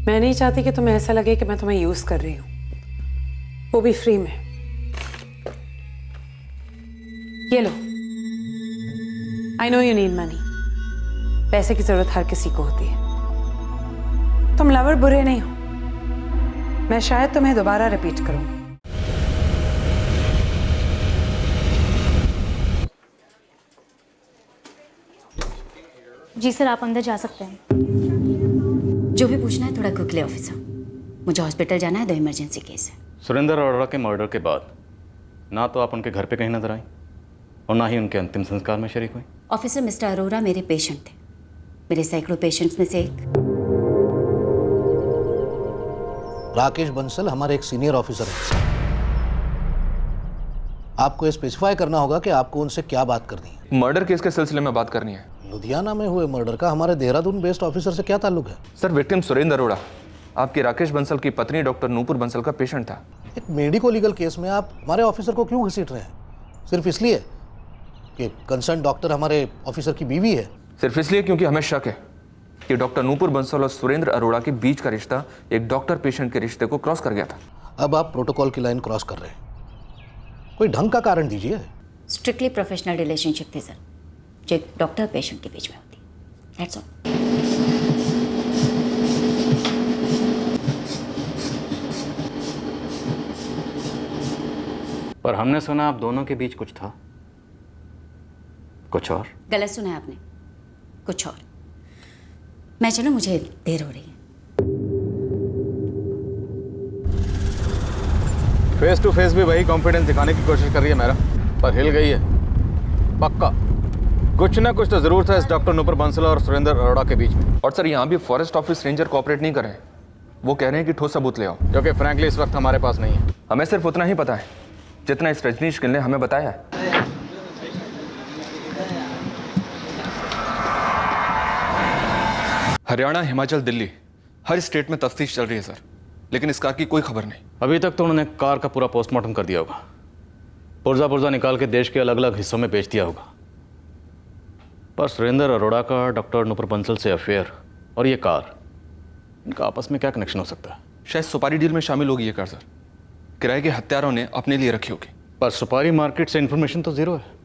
मैं नहीं चाहती कि तुम्हें ऐसा लगे कि मैं तुम्हें यूज कर रही हूं, वो भी फ्री में। ये लो, I know you need money. पैसे की जरूरत हर किसी को होती है। तुम लवर बुरे नहीं हो, मैं शायद तुम्हें दोबारा रिपीट करूं। जी सर, आप अंदर जा सकते हैं। जो भी पूछना है थोड़ा क्विकली ऑफिसर, मुझे हॉस्पिटल जाना है, 2 इमरजेंसी केस है। सुरेंद्र अरोड़ा के मर्डर के बाद ना तो आप उनके घर पे कहीं नजर आई और ना ही उनके अंतिम संस्कार में शरीक हुई। ऑफिसर, मिस्टर अरोड़ा मेरे पेशेंट थे, मेरे सैकड़ों पेशेंट्स में से एक। राकेश बंसल हमारे एक सीनियर ऑफिसर हैं। आपको स्पेसिफाई करना होगा कि आपको उनसे क्या बात करनी है। मर्डर केस के सिलसिले में बात करनी है। लुधियाना में हुए मर्डर का हमारे देहरादून बेस्ड ऑफिसर से क्या ताल्लुक है? सर, विक्टिम सुरेंद्र अरोड़ा आपके राकेश बंसल की पत्नी डॉक्टर नूपुर बंसल का पेशेंट था। एक मेडिको लीगल केस में आप हमारे ऑफिसर को क्यों घसीट रहे हैं? सिर्फ इसलिए कि कंसर्न डॉक्टर हमारे ऑफिसर की बीवी है? सिर्फ इसलिए क्योंकि हमें शक है कि डॉक्टर नूपुर बंसल और सुरेंद्र अरोड़ा के बीच का रिश्ता एक डॉक्टर पेशेंट के रिश्ते को क्रॉस कर गया था। अब आप प्रोटोकॉल की लाइन क्रॉस कर रहे हैं, कोई ढंग का कारण दीजिए। स्ट्रिक्टली प्रोफेशनल रिलेशनशिप थी सर, जो एक डॉक्टर पेशेंट के बीच में होती। That's all. पर हमने सुना आप दोनों के बीच कुछ था, कुछ और। गलत सुना है आपने, कुछ और। मैं चलूं, मुझे देर हो रही है। फेस टू फेस भी वही कॉन्फिडेंस दिखाने की कोशिश कर रही है मेरा, पर हिल गई है पक्का। कुछ ना कुछ तो जरूर था इस डॉक्टर नूपुर बंसल और सुरेंद्र अरोड़ा के बीच में। और सर, यहाँ भी फॉरेस्ट ऑफिस रेंजर कोऑपरेट नहीं कर रहे हैं। वो कह रहे हैं कि ठोस सबूत ले आओ, जो कि फ्रैंकली इस वक्त हमारे पास नहीं है। हमें सिर्फ उतना ही पता है जितना इस रजनीश गिल ने हमें बताया है। हरियाणा, हिमाचल, दिल्ली, हर स्टेट में तफ्तीश चल रही है सर, लेकिन इस कार की कोई खबर नहीं। अभी तक तो उन्होंने कार का पूरा पोस्टमार्टम कर दिया होगा, पुर्जा पुर्जा निकाल के देश के अलग अलग हिस्सों में बेच दिया होगा। पर सुरेंद्र अरोड़ा का डॉक्टर नूपुर बंसल से अफेयर और ये कार, इनका आपस में क्या कनेक्शन हो सकता है? शायद सुपारी डील में शामिल होगी ये कार सर, किराए के हत्यारों ने अपने लिए रखी होगी। पर सुपारी मार्केट से इंफॉर्मेशन तो जीरो है।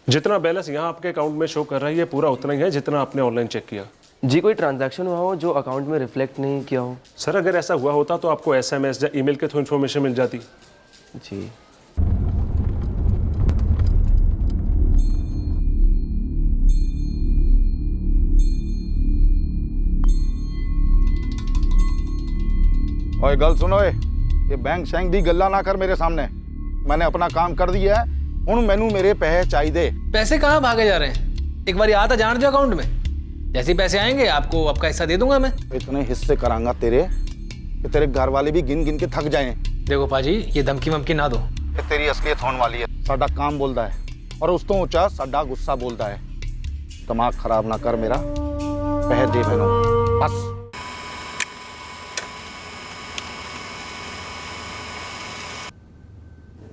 जितना बैलेंस यहाँ आपके अकाउंट में शो कर रहा है ये पूरा उतना ही है जितना आपने ऑनलाइन चेक किया। जी, कोई ट्रांजैक्शन हुआ हो जो अकाउंट में रिफ्लेक्ट नहीं किया हो? सर, अगर ऐसा हुआ होता तो आपको एसएमएस या ईमेल के थ्रू इन्फॉर्मेशन मिल जाती। जी। ओए गल सुनो, ये बैंक शैंक दी गल्ला ना कर मेरे सामने। मैंने अपना काम कर दिया है, हुण मैनू मेरे पैसे चाहिए। पैसे कहाँ भागे जा रहे हैं? एक बार आता जान दो अकाउंट में, जैसे ही पैसे आएंगे आपको आपका हिस्सा दे दूंगा मैं। इतने हिस्से करांगा तेरे कि तेरे घर वाले भी गिन गिन के थक जाएं। देखो पाजी, ये धमकी वमकी ना दो। ये तेरी असलियत होने वाली है। साडा काम बोलता है और उस तो ऊंचा साडा गुस्सा बोलता है। दिमाग खराब ना कर मेरा, पैसे दे मैनू बस।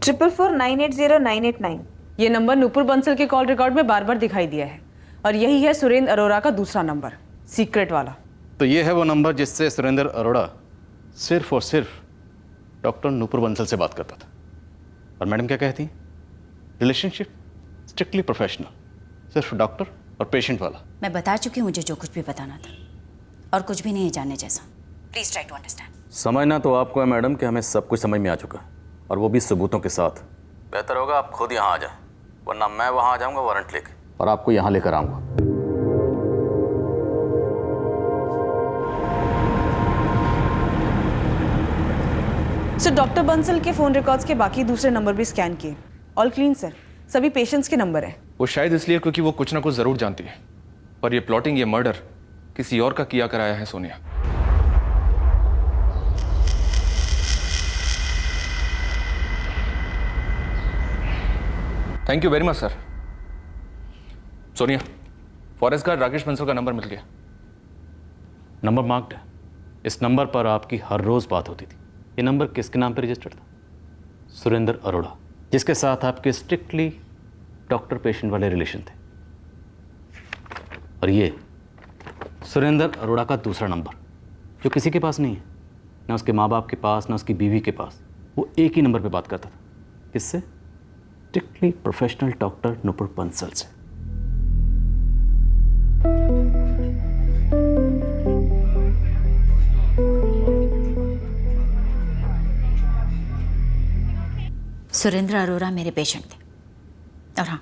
ट्रिपल 4980989। ये नंबर नूपुर बंसल के कॉल रिकॉर्ड में बार बार दिखाई दिया है और यही है सुरेंद्र अरोड़ा का दूसरा नंबर, सीक्रेट वाला। तो ये है वो नंबर जिससे सुरेंद्र अरोड़ा सिर्फ और सिर्फ डॉक्टर नूपुर बंसल से बात करता था। और मैडम क्या कहती? रिलेशनशिप स्ट्रिक्टली प्रोफेशनल, सिर्फ डॉक्टर और पेशेंट वाला। मैं बता चुकी हूँ मुझे जो कुछ भी बताना था, और कुछ भी नहीं है जानने जैसा। Please try to understand. समझना तो आपको है मैडम कि हमें सब कुछ समझ में आ चुका है, और वो भी सबूतों के साथ। बेहतर होगा आप खुद यहाँ आ जाएं, वरना मैं वहाँ आ जाऊँगा वारंट लेके और आपको यहाँ लेकर आऊँगा। सर, डॉक्टर बंसल के फोन रिकॉर्ड्स के बाकी दूसरे नंबर भी स्कैन किए, ऑल क्लीन सर। सभी पेशेंट्स के नंबर हैं। वो शायद इसलिए क्योंकि वो कुछ ना कुछ जरूर जानती है, पर ये प्लॉटिंग, ये मर्डर किसी और का किया कराया है Sonia. Thank you very much sir. Sonia, forest guard Rakesh Bansal का नंबर मिल गया। नंबर मार्क्ड है। इस नंबर पर आपकी हर रोज़ बात होती थी। ये नंबर किसके नाम पर रजिस्टर्ड था? सुरेंद्र अरोड़ा, जिसके साथ आपके स्ट्रिक्टली डॉक्टर पेशेंट वाले रिलेशन थे। और ये सुरेंद्र अरोड़ा का दूसरा नंबर, जो किसी के पास नहीं है, ना उसके माँ बाप के पास, ना उसकी बीवी के पास। वो एक ही नंबर पे बात करता था। किससे? Strictly professional doctor Nupur Bansal से। सुरेंद्र अरोड़ा मेरे पेशेंट थे, और हाँ,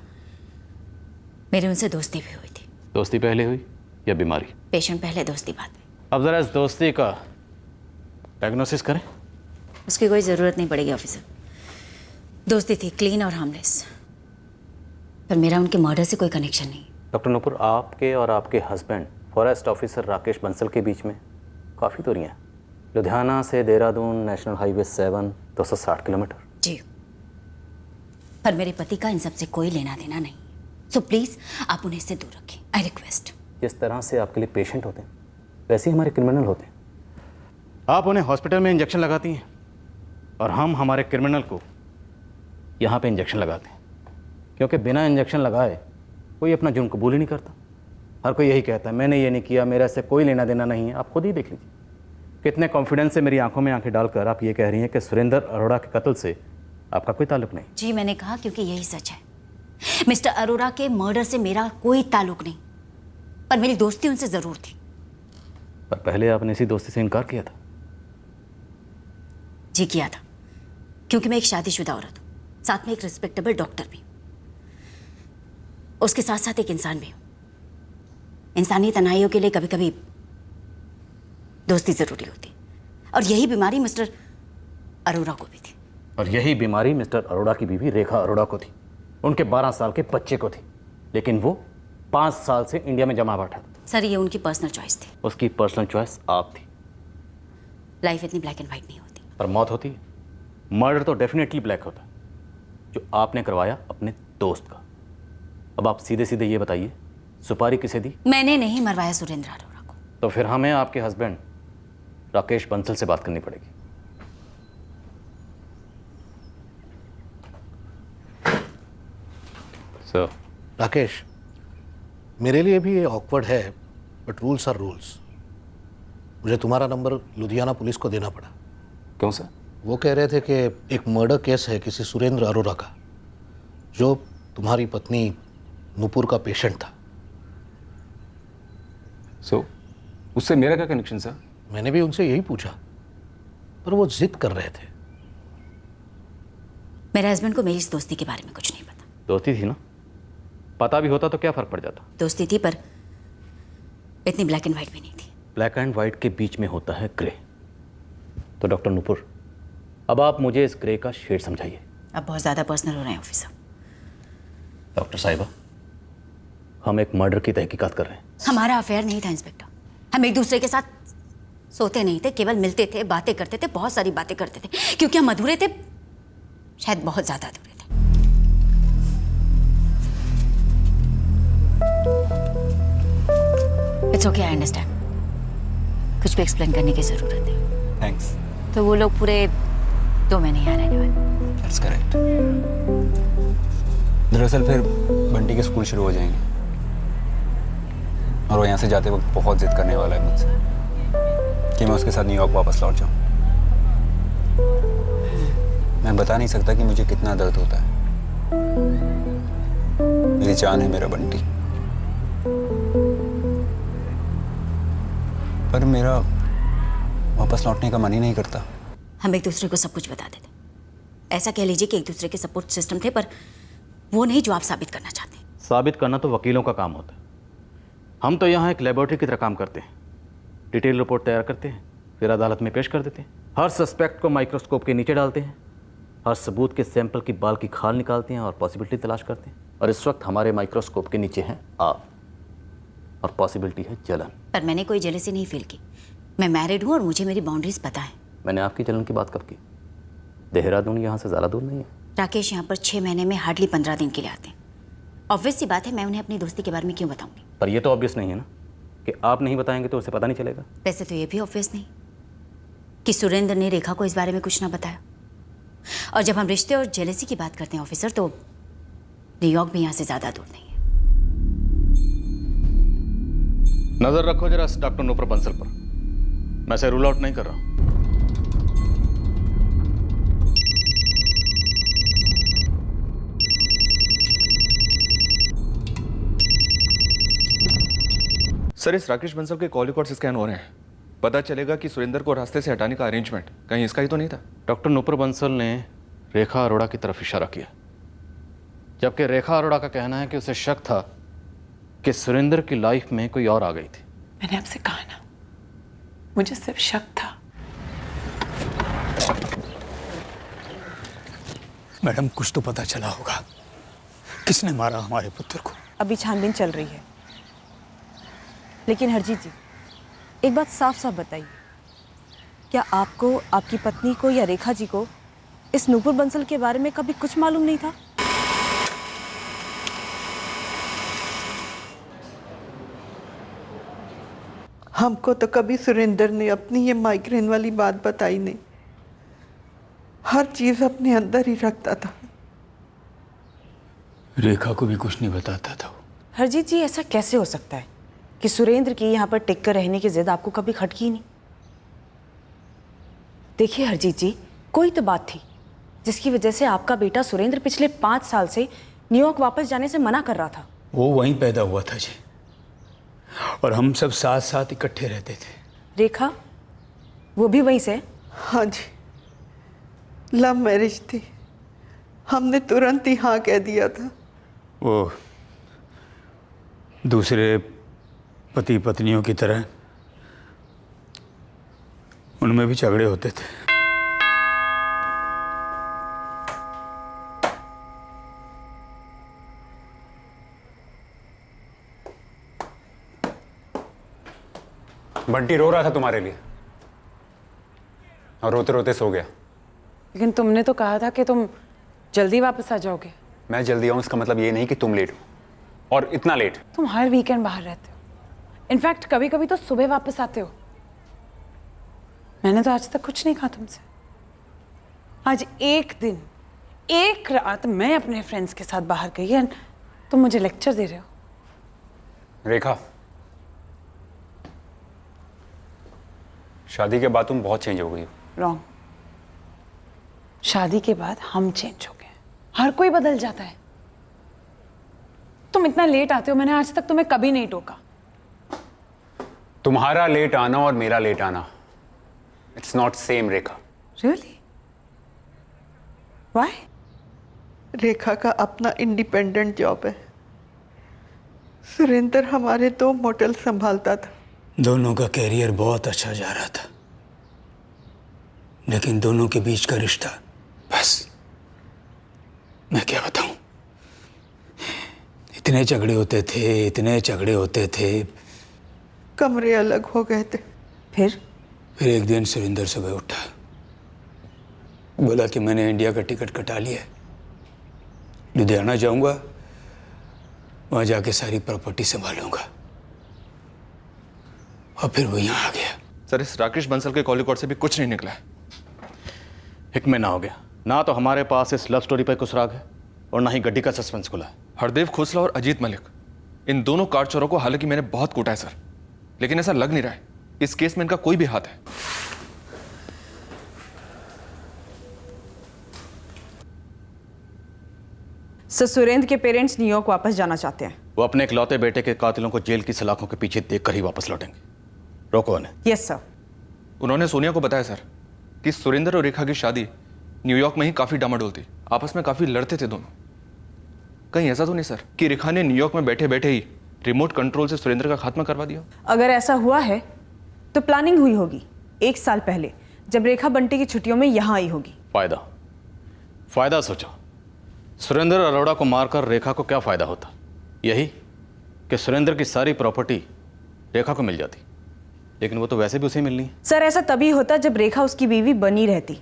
मेरी उनसे दोस्ती भी हुई थी। दोस्ती पहले हुई या बीमारी? पेशेंट पहले, दोस्ती बाद में। अब ज़रा इस दोस्ती का डायग्नोसिस करें। उसकी कोई ज़रूरत नहीं पड़ेगी ऑफिसर। दोस्ती थी क्लीन और हार्मलेस, पर मेरा उनके मर्डर से कोई कनेक्शन नहीं। डॉक्टर नुपुर, आपके और आपके husband forest officer Rakesh Bansal के बीच में काफ़ी दूरियाँ। लुधियाना से देहरादून नेशनल हाईवे 7 260 किलोमीटर। जी, पर मेरे पति का इन सब से कोई लेना देना नहीं। सो प्लीज़ आप उन्हें इससे दूर रखें, आई रिक्वेस्ट। जिस तरह से आपके लिए पेशेंट होते हैं, वैसे ही हमारे क्रिमिनल होते हैं। आप उन्हें हॉस्पिटल में इंजेक्शन लगाती हैं और हम हमारे क्रिमिनल को यहाँ पे इंजेक्शन लगाते हैं, क्योंकि बिना इंजेक्शन लगाए कोई अपना जुर्म कबूल ही नहीं करता। हर कोई यही कहता है, मैंने ये नहीं किया, मेरा इससे कोई लेना देना नहीं है। आप खुद ही देख लीजिए कितने कॉन्फिडेंस से मेरी आंखों में आंखें डालकर आप ये कह रही हैं कि सुरेंद्र अरोड़ा के कत्ल से आपका कोई ताल्लुक नहीं। जी, मैंने कहा क्योंकि यही सच है। मिस्टर अरोड़ा के मर्डर से मेरा कोई ताल्लुक नहीं, पर मेरी दोस्ती उनसे ज़रूर थी। पर पहले आपने इसी दोस्ती से इनकार किया था। जी किया था, क्योंकि मैं एक शादीशुदा औरत हूँ, साथ में एक रिस्पेक्टेबल डॉक्टर भी, उसके साथ साथ एक इंसान भी हूँ। इंसानी तनाइयों के लिए कभी कभी दोस्ती जरूरी होती, और यही बीमारी मिस्टर अरोड़ा को भी थी। और यही बीमारी मिस्टर अरोड़ा की बीवी रेखा अरोड़ा को थी, उनके 12 साल के बच्चे को थी, लेकिन वो 5 साल से इंडिया में जमा बैठा था। सर, ये उनकी पर्सनल चॉइस थी। उसकी पर्सनल चॉइस आप थी। लाइफ इतनी ब्लैक एंड व्हाइट नहीं होती। पर मौत होती है। मर्डर तो डेफिनेटली ब्लैक होता है, जो आपने करवाया अपने दोस्त का। अब आप सीधे सीधे ये बताइए, सुपारी किसे दी? मैंने नहीं मरवाया सुरेंद्र अरोड़ा को। तो फिर हमें आपके हस्बैंड राकेश बंसल से बात करनी पड़ेगी। सर। राकेश, मेरे लिए भी ये ऑकवर्ड है, बट रूल्स आर रूल्स। मुझे तुम्हारा नंबर लुधियाना पुलिस को देना पड़ा। क्यों सर? वो कह रहे थे कि एक मर्डर केस है किसी सुरेंद्र अरोड़ा का, जो तुम्हारी पत्नी नुपुर का पेशेंट था। सो उससे मेरा क्या कनेक्शन सर? मैंने भी उनसे यही पूछा, पर वो जिद कर रहे थे। मेरे हस्बैंड को मेरी इस दोस्ती के बारे में कुछ नहीं पता। दोस्ती थी ना, पता भी होता तो क्या फर्क पड़ जाता? दोस्ती थी, पर इतनी ब्लैक एंड व्हाइट भी नहीं थी। ब्लैक एंड व्हाइट के बीच में होता है ग्रे। तो डॉक्टर नुपुर, अब आप मुझे इस ग्रे का शेड समझाइए। अब बहुत ज़्यादा पर्सनल हो रहे हैं ऑफिसर। डॉक्टर साहिबा, हम एक मर्डर की तहकीकात कर रहे हैं। हमारा अफेयर नहीं था इंस्पेक्टर। हम एक दूसरे के साथ सोते नहीं थे, केवल मिलते थे, बातें करते थे, बहुत सारी बातें करते थे, क्योंकि हम अधूरे थे, शायद बहुत ज़्यादा अधूरे थे। It's okay, I understand. कुछ भी एक्सप्लेन करने की ज़रूरत है। थैंक्स। तो वो लोग पूरे 2 महीने यहाँ रहने वाले। That's correct. दरअसल फिर बंटी के स्कूल शुरू हो जाएंगे, और वो यहाँ से जाते वक्त बहुत जिद करने वाला है मुझसे कि मैं उसके साथ न्यूयॉर्क वापस लौट जाऊँ। मैं बता नहीं सकता कि मुझे कितना दर्द होता है। मेरी जान है मेरा बंटी, पर मेरा वापस लौटने का मन ही नहीं करता। हम एक दूसरे को सब कुछ बताते थे। ऐसा कह लीजिए कि एक दूसरे के सपोर्ट सिस्टम थे, पर वो नहीं जो आप साबित करना चाहते। साबित करना तो वकीलों का काम होता है। हम तो यहाँ एक लेबोरेटरी की तरह काम करते हैं। डिटेल रिपोर्ट तैयार करते हैं, फिर अदालत में पेश कर देते हैं। हर सस्पेक्ट को माइक्रोस्कोप के नीचे डालते हैं, हर सबूत के सैंपल की बाल की खाल निकालते हैं और पॉसिबिलिटी तलाश करते हैं। और इस वक्त हमारे माइक्रोस्कोप के नीचे हैं आप, और पॉसिबिलिटी है जलन। पर मैंने कोई जेलसी नहीं फील की। मैं मैरिड हूँ और मुझे मेरी बाउंड्रीज पता है। मैंने आपकी जलन की बात कब की? देहरादून यहाँ से ज़्यादा दूर नहीं है। राकेश यहाँ पर 6 महीने में हार्डली 15 दिन के लिए आते हैं। ऑब्वियस सी बात है, मैं उन्हें अपनी दोस्ती के बारे में क्यों बताऊंगी? पर ये तो ऑब्वियस नहीं है ना कि आप नहीं बताएंगे तो उसे पता नहीं चलेगा। वैसे तो ये भी ऑब्वियस नहीं कि सुरेंद्र ने रेखा को इस बारे में कुछ ना बताया। और जब हम रिश्ते और जेलसी की बात करते हैं ऑफिसर, तो न्यूयॉर्क भी यहाँ से ज़्यादा दूर नहीं है। नजर रखो जरा डॉक्टर नूपुर बंसल पर, मैं इसे रूल आउट नहीं कर रहा हूं। सर, इस राकेश बंसल के कॉल रिकॉर्ड्स स्कैन हो रहे हैं। पता चलेगा कि सुरेंद्र को रास्ते से हटाने का अरेंजमेंट कहीं इसका ही तो नहीं था। डॉक्टर नूपुर बंसल ने रेखा अरोड़ा की तरफ इशारा किया, जबकि रेखा अरोड़ा का कहना है कि उसे शक था कि सुरेंद्र की लाइफ में कोई और आ गई थी। मैंने आपसे कहा ना, मुझे सिर्फ शक था। मैडम, कुछ तो पता चला होगा, किसने मारा हमारे पुत्र को? अभी छानबीन चल रही है, लेकिन हरजीत जी एक बात साफ साफ बताइए, क्या आपको, आपकी पत्नी को या रेखा जी को इस नूपुर बंसल के बारे में कभी कुछ मालूम नहीं था? हमको तो कभी सुरेंद्र ने अपनी ये माइग्रेन वाली बात बताई नहीं। हर चीज अपने अंदर ही रखता था। रेखा को भी कुछ नहीं बताता था। हरजीत जी, ऐसा कैसे हो सकता है कि सुरेंद्र की यहाँ पर टिक कर रहने की जिद आपको कभी खटकी नहीं? देखिए हरजीत जी, कोई तो बात थी जिसकी वजह से आपका बेटा सुरेंद्र पिछले 5 साल से न्यूयॉर्क वापस जाने से मना कर रहा था। वो वहीं पैदा हुआ था जी, और हम सब साथ साथ इकट्ठे रहते थे। रेखा, वो भी वहीं से? हाँ जी, लव मैरिज थी। हमने तुरंत ही हाँ कह दिया था। वो दूसरे पति पत्नियों की तरह उनमें भी झगड़े होते थे। बंटी रो रहा था तुम्हारे लिए और रोते रोते सो गया। लेकिन तुमने तो कहा था कि तुम जल्दी वापस आ जाओगे। मैं जल्दी आऊं इसका मतलब ये नहीं कि तुम लेट हो, और इतना लेट। तुम हर वीकेंड बाहर रहते हो, इनफैक्ट कभी कभी तो सुबह वापस आते हो। मैंने तो आज तक कुछ नहीं कहा तुमसे। आज एक दिन, एक रात मैं अपने फ्रेंड्स के साथ बाहर गई और तुम मुझे लेक्चर दे रहे हो। रेखा, शादी के बाद तुम बहुत चेंज हो गई हो। रॉन्ग। शादी के बाद हम चेंज हो गए। हर कोई बदल जाता है। तुम इतना लेट आते हो, मैंने आज तक तुम्हें कभी नहीं टोका। तुम्हारा लेट आना और मेरा लेट आना, it's not same Rekha. Really? Why? Rekha का अपना इंडिपेंडेंट जॉब है। सुरेंद्र हमारे 2 मोटल संभालता था। दोनों का कैरियर बहुत अच्छा जा रहा था, लेकिन दोनों के बीच का रिश्ता, बस मैं क्या बताऊं, इतने झगड़े होते थे, इतने झगड़े होते थे। कमरे अलग हो गए थे। फिर एक दिन सुरेंद्र सुबह उठा, बोला कि मैंने इंडिया का टिकट कटा लिया है, लुधियाना जाऊंगा, वहां जाके सारी प्रॉपर्टी संभालूंगा। और फिर वो यहाँ आ गया। सर, इस राकेश बंसल के कॉल रिकॉर्ड से भी कुछ नहीं निकला है। हिक में ना हो गया ना, तो हमारे पास इस लव स्टोरी पर कुछ राग है और ना ही गड्डी का सस्पेंस खुला है। हरदेव खोसला और अजीत मलिक, इन दोनों कार चोरों को हालांकि मैंने बहुत कूटा है सर, लेकिन ऐसा लग नहीं रहा है इस केस में इनका कोई भी हाथ है। सर, सुरेंद्र के पेरेंट्स न्यूयॉर्क वापस जाना चाहते हैं। वो अपने इकलौते बेटे के कातिलों को जेल की सलाखों के पीछे देखकर ही वापस लौटेंगे। रोको उन्हें। Yes sir. उन्होंने सोनिया को बताया सर कि सुरेंद्र और रेखा की शादी न्यूयॉर्क में ही काफी डामाडोल थी, आपस में काफी लड़ते थे दोनों। कहीं ऐसा तो नहीं सर कि रेखा ने न्यूयॉर्क में बैठे बैठे ही रिमोट कंट्रोल से सुरेंद्र का खात्मा करवा दिया? अगर ऐसा हुआ है तो प्लानिंग हुई होगी 1 साल पहले, जब रेखा बंटी की छुट्टियों में यहाँ आई होगी। फायदा सोचो, सुरेंद्र अरोड़ा को मारकर रेखा को क्या फायदा होता? यही कि सुरेंद्र की सारी प्रॉपर्टी रेखा को मिल जाती, लेकिन वो तो वैसे भी उसे मिलनी है। सर, ऐसा तभी होता जब रेखा उसकी बीवी बनी रहती।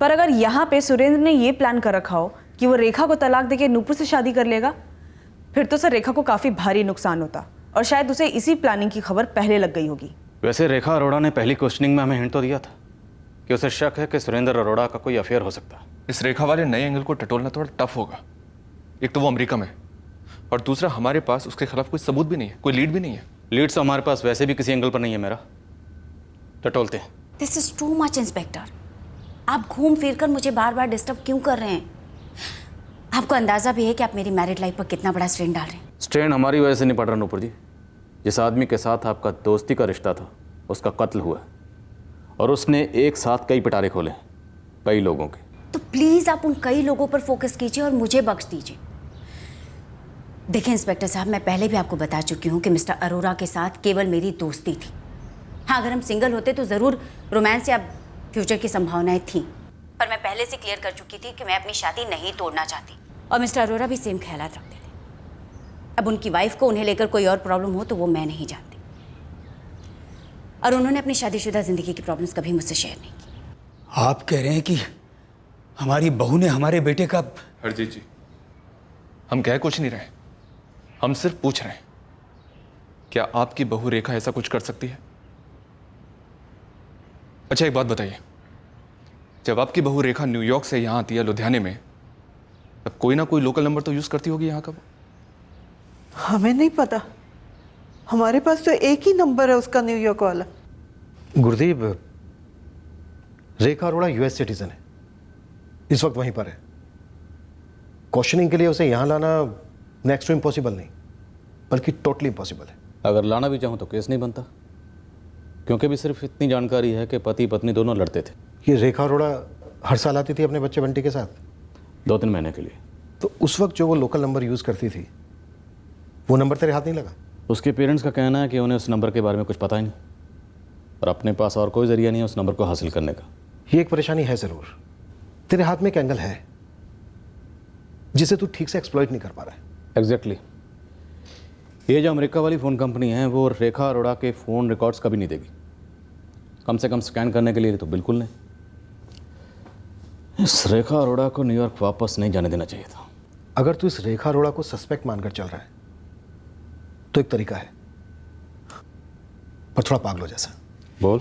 पर अगर यहाँ पे सुरेंद्र ने ये प्लान कर रखा हो कि वो रेखा को तलाक देके नूपुर से शादी कर लेगा, फिर तो सर रेखा को काफी भारी नुकसान होता और शायद उसे इसी प्लानिंग की खबर पहले लग गई होगी। वैसे रेखा अरोड़ा ने पहली क्वेश्चनिंग में हमें हिंट तो दिया था कि उसे शक है कि सुरेंद्र अरोड़ा का कोई अफेयर हो सकता है। इस रेखा वाले नए एंगल को टटोलना थोड़ा टफ होगा। एक तो वो अमेरिका में, और दूसरा हमारे पास उसके खिलाफ कोई सबूत भी नहीं है, कोई लीड भी नहीं है। लीड तो हमारे पास वैसे भी किसी एंगल पर नहीं है मेरा, टटोलते हैं। This is too much inspector. आप घूम फिर कर मुझे बार बार डिस्टर्ब क्यों कर रहे हैं? आपको अंदाजा भी है कि आप मेरी मैरिड लाइफ पर कितना बड़ा स्ट्रेन डाल रहे हैं। स्ट्रेन हमारी वजह से नहीं पड़ रहा नूपुर जी। जिस आदमी के साथ आपका दोस्ती का रिश्ता था उसका कत्ल हुआ और उसने एक साथ कई पिटारे खोले, कई लोगों के। तो प्लीज आप उन कई लोगों पर फोकस कीजिए और मुझे बख्श दीजिए। देखिए इंस्पेक्टर साहब, मैं पहले भी आपको बता चुकी हूँ कि मिस्टर अरोड़ा के साथ केवल मेरी दोस्ती थी। हाँ, अगर हम सिंगल होते तो ज़रूर रोमांस या फ्यूचर की संभावनाएं थीं, पर मैं पहले से क्लियर कर चुकी थी कि मैं अपनी शादी नहीं तोड़ना चाहती, और मिस्टर अरोड़ा भी सेम ख्यालात रखते थे। अब उनकी वाइफ को उन्हें लेकर कोई और प्रॉब्लम हो तो वो मैं नहीं जानती, और उन्होंने अपनी शादीशुदा ज़िंदगी की प्रॉब्लम्स कभी मुझसे शेयर नहीं की। आप कह रहे हैं कि हमारी बहू ने हमारे बेटे का... हरजीत जी, हम कह कुछ नहीं रहे, हम सिर्फ पूछ रहे हैं, क्या आपकी बहू रेखा ऐसा कुछ कर सकती है? अच्छा एक बात बताइए, जब आपकी बहू रेखा न्यूयॉर्क से यहाँ आती है लुधियाने में, तब कोई ना कोई लोकल नंबर तो यूज करती होगी यहाँ का? हमें नहीं पता, हमारे पास तो एक ही नंबर है उसका, न्यूयॉर्क वाला। गुरदीप, रेखा अरोड़ा यूएस सिटीजन है, इस वक्त वहीं पर है। क्वेश्चनिंग के लिए उसे यहाँ लाना नेक्स्ट टू इम्पॉसिबल नहीं, बल्कि टोटली इम्पॉसिबल है। अगर लाना भी चाहूँ तो केस नहीं बनता, क्योंकि भी सिर्फ इतनी जानकारी है कि पति पत्नी दोनों लड़ते थे। ये रेखा अरोड़ा हर साल आती थी अपने बच्चे बंटी के साथ 2-3 महीने के लिए। तो उस वक्त जो वो लोकल नंबर यूज़ करती थी, वो नंबर तेरे हाथ नहीं लगा? उसके पेरेंट्स का कहना है कि उन्हें उस नंबर के बारे में कुछ पता ही नहीं, और अपने पास और कोई जरिया नहीं है उस नंबर को हासिल करने का। ये एक परेशानी है ज़रूर, तेरे हाथ में एक एंगल है जिसे तू ठीक से एक्सप्लॉइट नहीं कर पा रहा है। एग्जैक्टली। ये जो अमेरिका वाली फ़ोन कंपनी है वो रेखा अरोड़ा के फ़ोन रिकॉर्ड्स कभी नहीं देगी, कम से कम स्कैन करने के लिए तो बिल्कुल नहीं। इस रेखा अरोड़ा को न्यूयॉर्क वापस नहीं जाने देना चाहिए था। अगर तू इस रेखा अरोड़ा को सस्पेक्ट मानकर चल रहा है तो एक तरीका है, पर थोड़ा पागलों जैसा। बोल।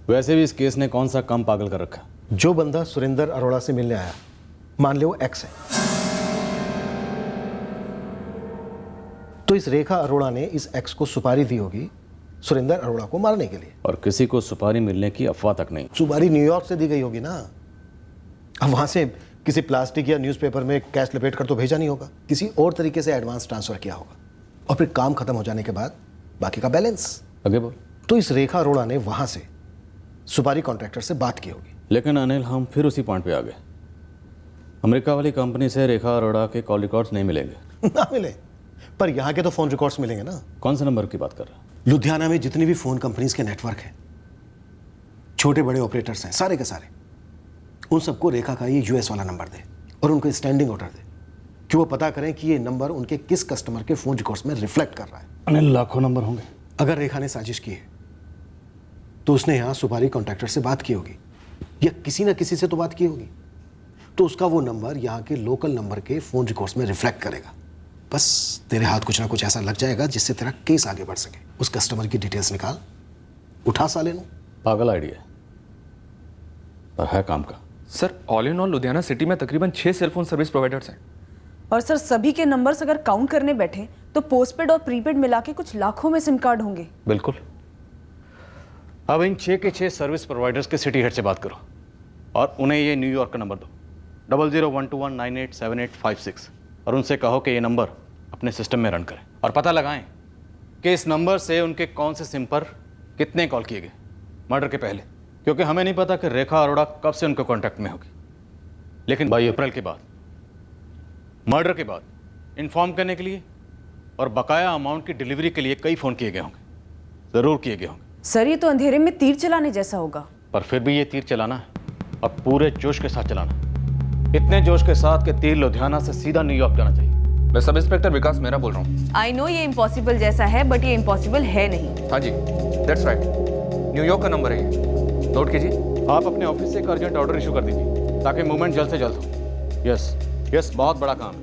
वैसे भी इस केस ने कौन सा कम पागल कर रखा? जो बंदा सुरेंद्र अरोड़ा से मिलने आया, मान ले वो एक्स है, तो इस रेखा अरोड़ा ने इस एक्स को सुपारी दी होगी सुरेंद्र अरोड़ा को मारने के लिए। और किसी को सुपारी मिलने की अफवाह तक नहीं। सुपारी न्यूयॉर्क से दी गई होगी ना, अब वहां से किसी प्लास्टिक या न्यूज़पेपर में कैश लपेट कर तो भेजा नहीं होगा, किसी और तरीके से एडवांस ट्रांसफर किया होगा, और फिर काम खत्म हो जाने के बाद बाकी का बैलेंस। आगे बोल। तो इस रेखा अरोड़ा ने वहां से सुपारी कॉन्ट्रैक्टर से बात की होगी। लेकिन अनिल, हम फिर उसी पॉइंट पे आ गए। अमेरिका वाली कंपनी से रेखा अरोड़ा के कॉल रिकॉर्ड्स नहीं मिलेंगे। ना मिले, पर यहाँ के तो फोन रिकॉर्ड्स मिलेंगे ना। कौन से नंबर की बात कर रहा है? लुधियाना में जितनी भी फोन कंपनीज के नेटवर्क हैं, छोटे बड़े ऑपरेटर्स हैं, सारे के सारे, उन सबको रेखा का ये यूएस वाला नंबर दे और उनको स्टैंडिंग ऑर्डर दे कि वो पता करें कि ये नंबर उनके किस कस्टमर के फोन रिकॉर्ड्स में रिफ्लेक्ट कर रहा है। अनिल, लाखों नंबर होंगे। अगर रेखा ने साजिश की है तो उसने यहाँ सुपारी कॉन्ट्रैक्टर से बात की होगी, या किसी ना किसी से तो बात की होगी, तो उसका वो नंबर यहाँ के लोकल नंबर के फोन रिकॉर्ड्स में रिफ्लेक्ट करेगा। बस तेरे हाथ कुछ ना कुछ ऐसा लग जाएगा जिससे तेरा केस आगे बढ़ सके। उस कस्टमर की डिटेल्स निकाल, उठा साले नु। पागल आइडिया है, पर है काम का। Sir, all in all Ludhiana city में तकरीबन 6 सेलफोन सर्विस प्रोवाइडर्स हैं। और सर, सभी के नंबर्स अगर काउंट करने बैठे तो पोस्टपेड और प्रीपेड मिला के कुछ लाखों में सिम कार्ड होंगे। बिल्कुल। अब इन 6 के 6 सर्विस प्रोवाइडर्स के सिटी हेड से बात करो और उन्हें ये न्यूयॉर्क का नंबर दो, 0012198785 और उनसे कहो कि ये नंबर अपने सिस्टम में रन करें और पता लगाएं कि इस नंबर से उनके कौन से सिम पर कितने कॉल किए गए मर्डर के पहले, क्योंकि हमें नहीं पता कि रेखा अरोड़ा कब से उनके कांटेक्ट में होगी, लेकिन 22 अप्रैल के बाद, मर्डर के बाद इन्फॉर्म करने के लिए और बकाया अमाउंट की डिलीवरी के लिए कई फ़ोन किए गए होंगे, ज़रूर किए गए होंगे। सर, ये तो अंधेरे में तीर चलाने जैसा होगा। पर फिर भी ये तीर चलाना है और पूरे जोश के साथ चलाना, इतने जोश के साथ कि तीर लुधियाना से सीधा न्यूयॉर्क जाना चाहिए। मैं सब इंस्पेक्टर विकास मेहरा बोल रहा हूँ। आई नो ये इम्पॉसिबल जैसा है, बट ये इम्पॉसिबल है नहीं। हाँ जी, दैट्स राइट, न्यूयॉर्क का नंबर है ये, नोट कीजिए। आप अपने ऑफिस से एक अर्जेंट ऑर्डर इशू कर दीजिए ताकि मूवमेंट जल्द से जल्द हो। यस, बहुत बड़ा काम है,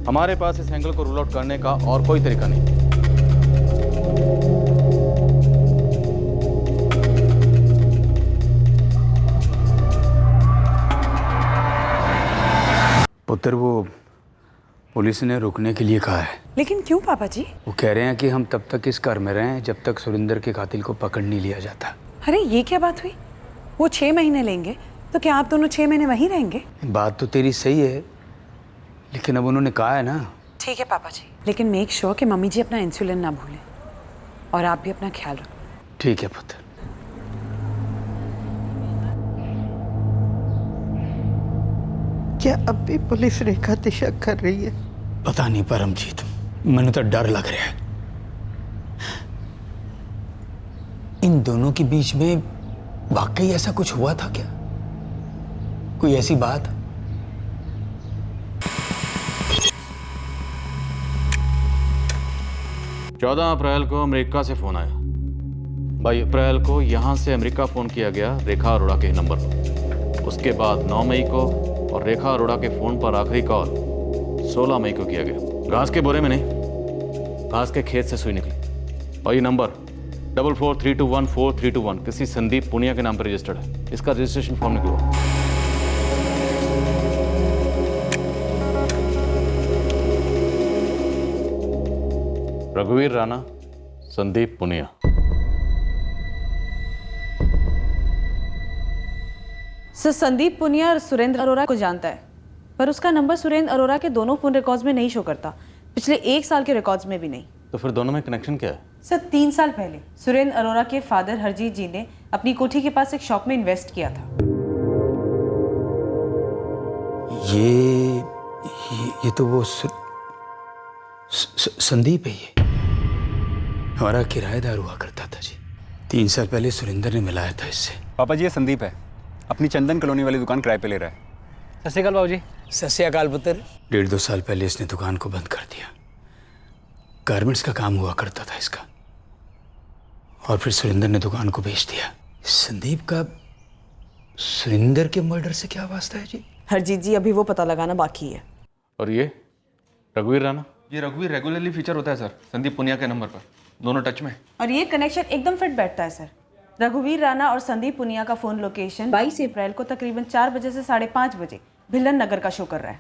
हमारे पास इस एंगल को रूल आउट करने का और कोई तरीका नहीं। पुत्र, वो पुलिस ने रुकने के लिए कहा है। लेकिन क्यों पापा जी? वो कह रहे हैं कि हम तब तक इस घर में रहें जब तक सुरिंदर के कातिल को पकड़ नहीं लिया जाता। अरे ये क्या बात हुई? वो 6 महीने लेंगे तो क्या आप दोनों 6 महीने वहीं रहेंगे? बात तो तेरी सही है, लेकिन अब उन्होंने कहा है ना। ठीक है पापा जी, लेकिन मेक श्योर कि मम्मी जी अपना इंसुलिन ना भूलें और आप भी अपना ख्याल रखो। ठीक है पुत्र। क्या अब भी पुलिस रेखा पे शक कर रही है? पता नहीं परमजीत, मैंने तो डर लग रहा है। इन दोनों के बीच में वाकई ऐसा कुछ हुआ था क्या? कोई ऐसी बात? चौदह अप्रैल को अमेरिका से फोन आया। 22 अप्रैल को यहां से अमेरिका फोन किया गया रेखा अरोड़ा के नंबर पर। उसके बाद 9 मई को और रेखा अरोड़ा के फोन पर आखिरी कॉल 16 मई को किया गया। घास के बोरे में नहीं, घास के खेत से सुई निकली। और ये नंबर 4432143221 किसी संदीप पुनिया के नाम पर रजिस्टर्ड है। इसका रजिस्ट्रेशन फॉर्म निकलवा। रघुवीर राणा, संदीप पुनिया। सर, संदीप पुनिया सुरेंद्र अरोड़ा को जानता है, पर उसका नंबर सुरेंद्र अरोड़ा के दोनों फोन रिकॉर्ड्स में नहीं शो करता, पिछले 1 साल के रिकॉर्ड्स में भी नहीं। तो फिर दोनों में कनेक्शन क्या है? सर, 3 साल पहले सुरेंद्र अरोड़ा के फादर हरजीत जी ने अपनी कोठी के पास एक शॉप में इन्वेस्ट किया था। ये तो वो संदीप है। ये हमारा किराएदार हुआ करता था जी। 3 साल पहले सुरेंद्र ने मिलाया था इससे। पापा जी, ये संदीप है, अपनी चंदन कॉलोनी वाली दुकान किराए पे ले रहा है। सत श्री अकाल बाबू जी। सत श्री अकाल पुत्र। 1.5-2 साल पहले इसने दुकान को बंद कर दिया। गारमेंट्स का काम हुआ करता था इसका, और फिर सुरेंद्र ने दुकान को बेच दिया। संदीप का सुरेंद्र के मर्डर से क्या वास्ता है जी? हरजीत जी, अभी वो पता लगाना बाकी है। और ये रघुवीर राणा? ये रघुवीर रेगुलरली फीचर होता है सर संदीप पुनिया के नंबर पर, दोनों टच में। और ये कनेक्शन एकदम फिट बैठता है सर। रघुवीर राणा और संदीप पुनिया का फोन लोकेशन 22 अप्रैल को तकरीबन 4 बजे से 5:30 बजे भिल्लन नगर का शो कर रहा है।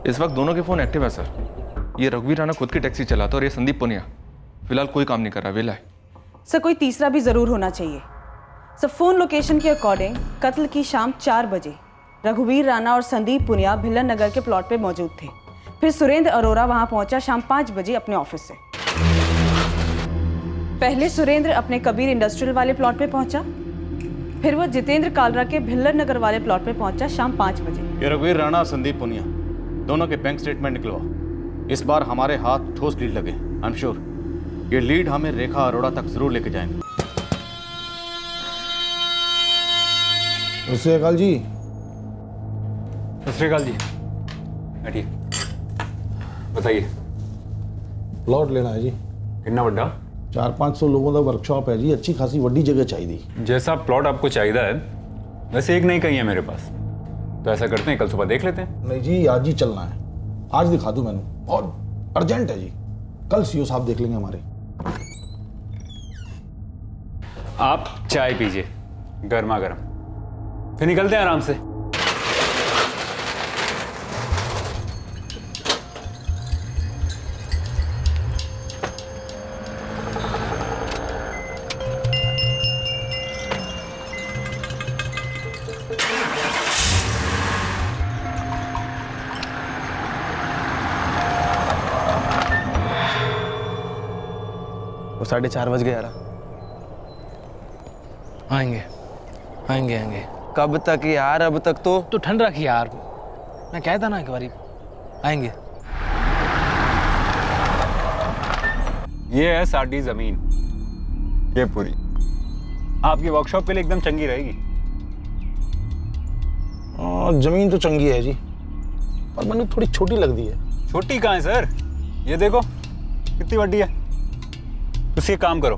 इस वक्त दोनों के फोन एक्टिव है सर। ये रघुवीर राणा खुद की टैक्सी चलाता है और ये संदीप पुनिया फिलहाल कोई काम नहीं कर रहा, वेला है। सर, कोई तीसरा भी जरूर होना चाहिए। सर, फोन लोकेशन के अकॉर्डिंग कत्ल की शाम 4 बजे रघुवीर राणा और संदीप पुनिया भिल्लन नगर के प्लॉट पे मौजूद थे। फिर सुरेंद्र अरोड़ा वहां पहुंचा शाम 5 बजे अपने ऑफिस से। पहले सुरेंद्र अपने कबीर इंडस्ट्रियल वाले प्लॉट पे पहुंचा, फिर वो जितेंद्र कालरा के भिल्लन नगर वाले प्लॉट पे पहुंचा शाम 5 बजे। ये रघुवीर राणा और संदीप पुनिया दोनों के बैंक स्टेटमेंट निकलवा। इस बार हमारे हाथ ठोस लीड लगे। आई एम श्योर ये लीड हमें रेखा अरोड़ा तक जरूर लेके जाएंगे। सत श्री अकाल जी। सत श्री अकाल जी। बैठिए, बताइए। प्लॉट लेना है जी। कितना बड़ा? 400-500 लोगों का वर्कशॉप है जी, अच्छी खासी वड्डी जगह चाहिए। जैसा प्लॉट आपको चाहिए है वैसे एक नहीं कहीं है मेरे पास, तो ऐसा करते हैं कल सुबह देख लेते हैं। नहीं जी, आज ही चलना है, आज दिखा दूं मैंने, बहुत अर्जेंट है जी। कल सीओ साहब देख लेंगे हमारे। आप चाय पीजिए गर्मा गर्म, फिर निकलते हैं आराम से। वो 4:30 बज गए यार। आएंगे आएंगे आएंगे। कब तक यार? अब तक तो ठंड रखी यार, मैं कहता ना एक बारी आएंगे। ये है साडी जमीन, ये पूरी आपकी वर्कशॉप के लिए एकदम चंगी रहेगी। जमीन तो चंगी है जी, पर मैंने थोड़ी छोटी लग दी है। छोटी कहाँ है सर, ये देखो कितनी बड़ी है। तुम एक काम करो,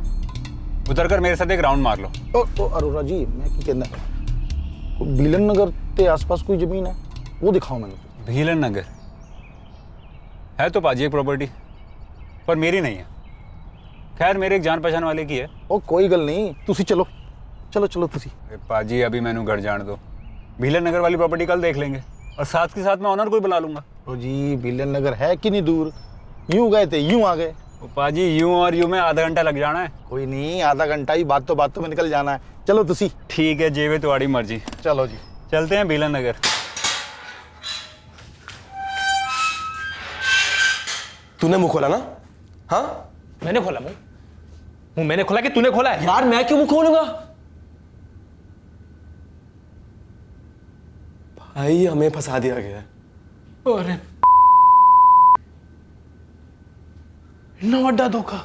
उतर कर मेरे साथ एक राउंड मार लो। ओ अरोड़ा जी, मैं की कहना भिलन नगर उत्ते आसपास कोई जमीन है वो दिखाओ मैंने। भीलन नगर है तो पाजी एक प्रॉपर्टी, पर मेरी नहीं है। खैर मेरे एक जान पहचान वाले की है। ओ कोई गल नहीं, तुसी चलो चलो चलो तुसी। अरे पाजी अभी मैंने घर जान दो, भीलन नगर वाली प्रॉपर्टी कल देख लेंगे और साथ के साथ मैं ऑनर को भी बुला लूंगा। ओ जी भीलन नगर है कि नहीं दूर, यूं गए थे यूं आ गए। ओ पाजी यूं और यूं में आधा घंटा लग जाना है। कोई नहीं, आधा घंटा ही बातों में निकल जाना है। चलो तुसी। ठीक है जेवे तुम्हारी मर्जी। चलो जी चलते हैं भीलन नगर। तूने मुंह खोला ना? हाँ मैंने खोला मुंह मैंने खोला कि तूने खोला है? यार मैं क्यों मुंह खोलूंगा? भाई हमें फंसा दिया गया है। अरे इतना बड़ा धोखा।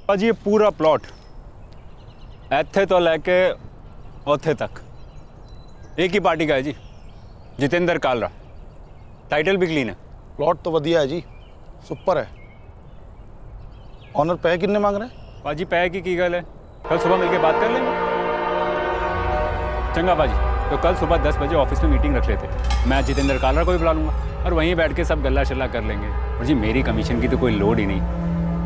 पाजी ये पूरा प्लॉट ऐथे तो लेके औथे तक एक ही पार्टी का है जी, जितेंद्र कालरा। टाइटल भी क्लीन है। प्लॉट तो वधिया है जी, सुपर है। ऑनर पैसे कितने मांग रहे हैं? पाजी पैसे की गल है, कल सुबह मिलके बात कर लेंगे। चंगा पाजी, तो कल सुबह 10 बजे ऑफिस में मीटिंग रख लेते। मैं जितेंद्र कालरा को भी बुला लूंगा और वहीं बैठ के सब गल्ला शल्ला कर लेंगे। और जी मेरी कमीशन की तो कोई लोड ही नहीं,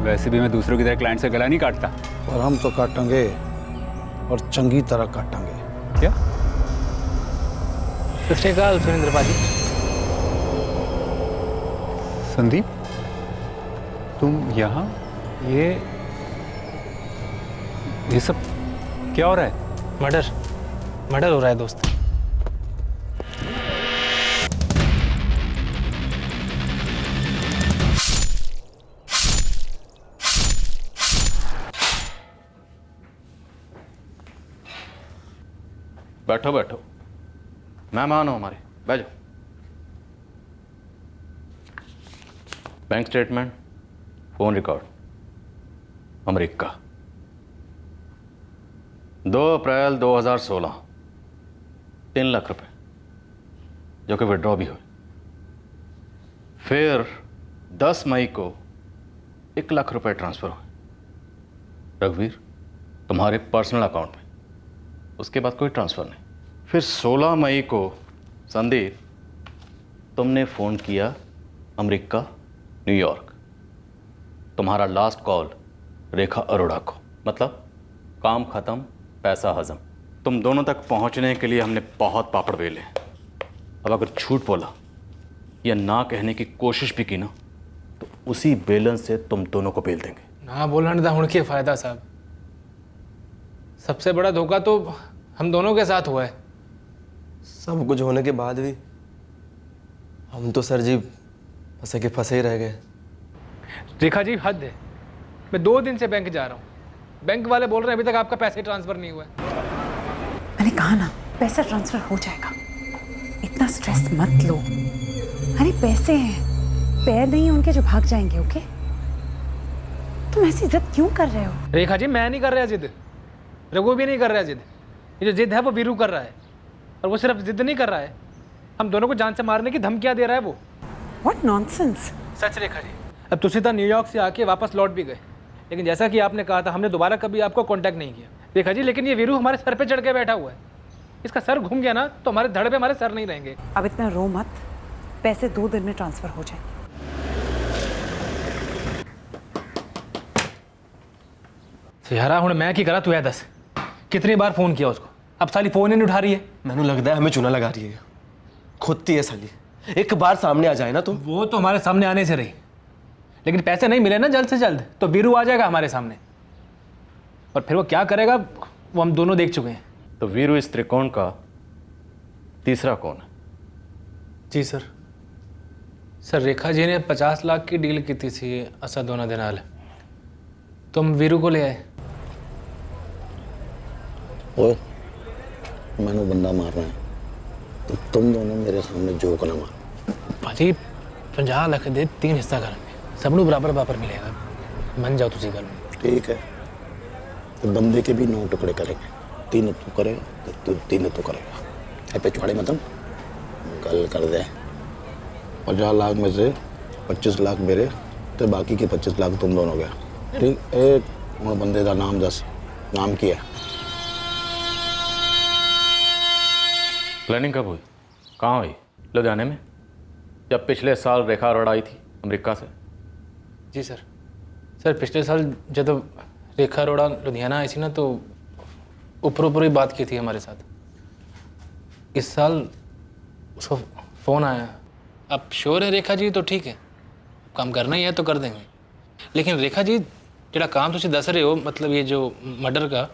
वैसे भी मैं दूसरों की तरह क्लाइंट से गला नहीं काटता। और हम तो काटेंगे और चंगी तरह काटेंगे। क्या? सत श्री अकाल सुरेंद्र पाजी। संदीप तुम यहाँ? ये सब क्या हो रहा है? मर्डर हो रहा है दोस्त। बैठो बैठो, मेहमान हो हमारे, बैठ जाओ। Bank statement, phone record, America 2 अप्रैल 2016 3 लाख रुपए जो कि विड्रॉ भी हुए। फिर 10 मई को 1 लाख रुपए ट्रांसफर हुए रघुवीर तुम्हारे पर्सनल अकाउंट में। उसके बाद कोई ट्रांसफ़र नहीं। फिर 16 मई को संदीप तुमने फ़ोन किया अमेरिका न्यूयॉर्क। तुम्हारा लास्ट कॉल रेखा अरोड़ा को, मतलब काम ख़त्म पैसा हजम। तुम दोनों तक पहुंचने के लिए हमने बहुत पापड़ बेले। अब अगर झूठ बोला या ना कहने की कोशिश भी की ना तो उसी बेलन से तुम दोनों को बेल देंगे। ना बोलने दा हुण के फायदा साहब। सबसे बड़ा धोखा तो हम दोनों के साथ हुआ है। सब कुछ होने के बाद भी हम तो सर जी फंसे ही रह गए। रेखा जी हद है, मैं 2 दिन से बैंक जा रहा हूँ। बैंक वाले बोल रहे हैं अभी तक आपका पैसे ट्रांसफर नहीं हुआ है। मैंने कहा ना पैसा ट्रांसफर हो जाएगा, इतना स्ट्रेस मत लो। अरे पैसे हैं, पैर नहीं उनके जो भाग जाएंगे। ओके तुम ऐसी जिद क्यों कर रहे हो? रेखा जी मैं नहीं कर रहा जिद, रघु भी नहीं कर रहा जिद। ये जो जिद है वो वीरू कर रहा है, और वो सिर्फ जिद नहीं कर रहा है, हम दोनों को जान से मारने की धमकियां दे रहा है वो। What nonsense? सच रेखा जी, अब तुसीता न्यूयॉर्क से आके वापस लौट भी गए, लेकिन जैसा कि आपने कहा था हमने दोबारा कभी आपको कांटेक्ट नहीं किया। रेखा जी लेकिन ये वीरू हमारे सर पे चढ़ के बैठा हुआ है, इसका सर घूम गया ना तो हमारे धड़ पे हमारे सर नहीं रहेंगे। अब इतना रो मत, पैसे 2 दिन में ट्रांसफर हो जाएंगे। यारा हुण मैं की करा तू है दस, कितनी बार फोन किया उसको, अब साली फोन ही नहीं उठा रही है। मैंने लगता है हमें चूना लगा रही है, खोदती है साली। एक बार सामने आ जाए ना तो वो तो हमारे सामने आने से रही, लेकिन पैसे नहीं मिले ना जल्द से जल्द तो वीरू आ जाएगा हमारे सामने, और फिर वो क्या करेगा वो हम दोनों देख चुके हैं। तो वीरू इस त्रिकोण का तीसरा कौन है? जी सर। सर रेखा जी ने 50 लाख की डील की थी असा दोनों दिन हाल, तुम वीरू को ले आए। ओए मैंने बंदा मार रहा है तो तुम दोनों मेरे सामने जोक ना मारो। भाजी 50 लाख दे 3 हिस्सा करेंगे, सबनों बराबर बराबर मिलेगा, मन जाओ तुसी गल। ठीक है तो बंदे के भी 9 टुकड़े करेंगे, 3 तू करेगा तो 3 तू करेगा। पे चौड़े मतलब गल कर दे। 50 लाख में से 25 लाख मेरे तो बाकी के 25 लाख तुम दोनों के। ठीक, एक और बंदे का नाम दस, नाम की है? प्लानिंग कब हुई, कहाँ हुई? लुधियाने में, जब पिछले साल रेखा अरोड़ा आई थी अमेरिका से? जी सर। सर पिछले साल जब रेखा अरोड़ा लुधियाना आई थी ना, तो ऊपर ही बात की थी हमारे साथ। इस साल उसको फ़ोन आया। अब श्योर है रेखा जी तो ठीक है, काम करना ही है तो कर देंगे। लेकिन रेखा जी जो काम तुम दस रहे हो, मतलब ये जो मर्डर का,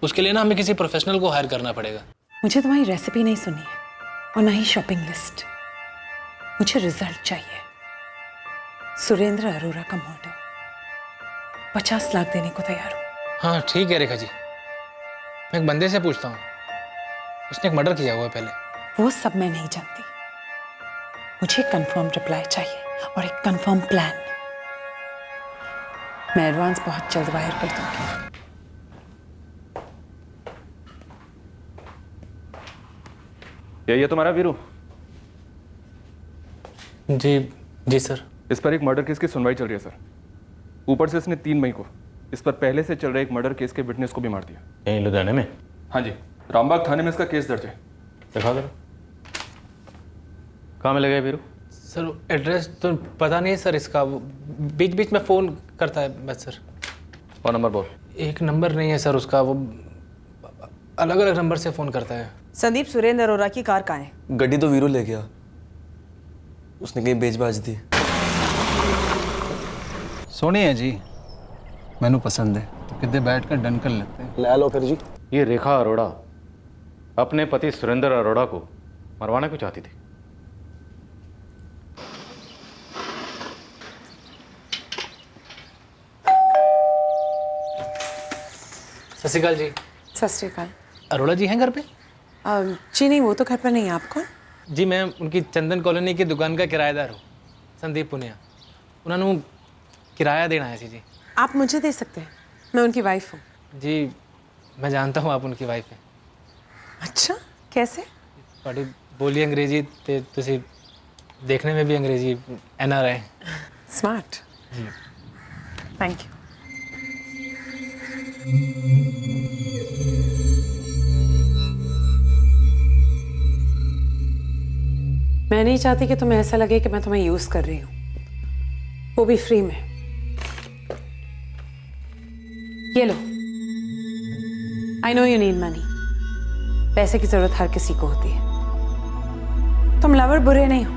उसके लिए ना हमें किसी प्रोफेशनल को हायर करना पड़ेगा। मुझे तुम्हारी रेसिपी नहीं सुनी है और ना ही शॉपिंग लिस्ट। मुझे रिजल्ट चाहिए। सुरेंद्र अरोड़ा का मर्डर, 50 लाख देने को तैयार हूँ। हाँ ठीक है रेखा जी, मैं एक बंदे से पूछता हूँ, उसने एक मर्डर किया हुआ है पहले। वो सब मैं नहीं जानती। मुझे कंफर्म रिप्लाई चाहिए और एक कंफर्म प्लान। मैं एडवांस बहुत जल्द वायर कर दूंगी। यही है तुम्हारा वीरू? जी सर। इस पर एक मर्डर केस की सुनवाई चल रही है सर। ऊपर से इसने 3 मई को इस पर पहले से चल रहे एक मर्डर केस के विटनेस को भी मार दिया। यहीं लुधियाने में? हाँ जी, रामबाग थाने में इसका केस दर्ज है। दिखा दो, कहाँ मिल गया वीरू? सर एड्रेस तो पता नहीं है सर इसका, वो बीच बीच में फ़ोन करता है बस सर। और नंबर बोल। एक नंबर नहीं है सर उसका, वो अलग अलग नंबर से फ़ोन करता है। संदीप, सुरेंद्र अरोड़ा की कार कहाँ है? गड्डी तो वीरू ले गया, उसने कहीं बेच बाज दी। सोनी है जी, मैनू पसंद है तो कितने बैठ कर डन कर लेते हैं। ले लो फिर जी। ये रेखा अरोड़ा अपने पति सुरेंद्र अरोड़ा को मरवाना क्यों चाहती थी? सत श्री अकाल जी। सत श्री अकाल। अरोड़ा जी हैं घर पे? जी नहीं, वो तो घर पर नहीं है। आप कौन? जी मैं उनकी चंदन कॉलोनी की दुकान का किराएदार हूँ, संदीप पुनिया। उन्होंने किराया देना है जी। आप मुझे दे सकते हैं, मैं उनकी वाइफ हूँ। जी मैं जानता हूँ आप उनकी वाइफ हैं। अच्छा, कैसे? बड़ी बोली अंग्रेजी ते तुसी देखने में भी अंग्रेजी NRI। स्मार्ट। Thank you. मैं नहीं चाहती कि तुम्हें ऐसा लगे कि मैं तुम्हें यूज कर रही हूँ, वो भी फ्री में। ये लो। I know you need money. पैसे की जरूरत हर किसी को होती है। तुम लवर बुरे नहीं हो।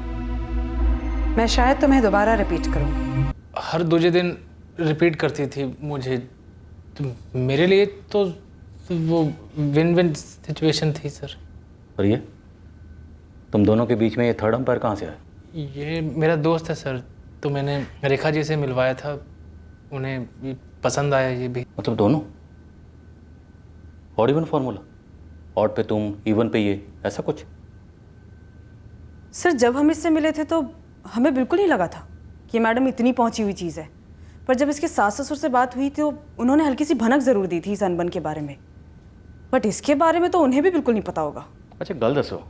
मैं शायद तुम्हें दोबारा रिपीट करूँ। हर दूसरे दिन रिपीट करती थी मुझे, तो मेरे लिए तो वो विन विन सिचुएशन थी सर। और ये तुम दोनों के बीच में ये थर्ड अंपायर कहाँ से आया? ये मेरा दोस्त है सर, तो मैंने रेखा जी से मिलवाया था, उन्हें भी पसंद आया ये भी। मतलब दोनों? Odd even formula? ऑड पे तुम, इवन पे ये, ऐसा कुछ? सर जब हम इससे मिले थे तो हमें बिल्कुल नहीं लगा था कि मैडम इतनी पहुंची हुई चीज़ है, पर जब इसके सास ससुर से बात हुई तो उन्होंने हल्की सी भनक ज़रूर दी थी इस अनबन के बारे में, बट इसके बारे में तो उन्हें भी बिल्कुल नहीं पता होगा। अच्छा गल दसो,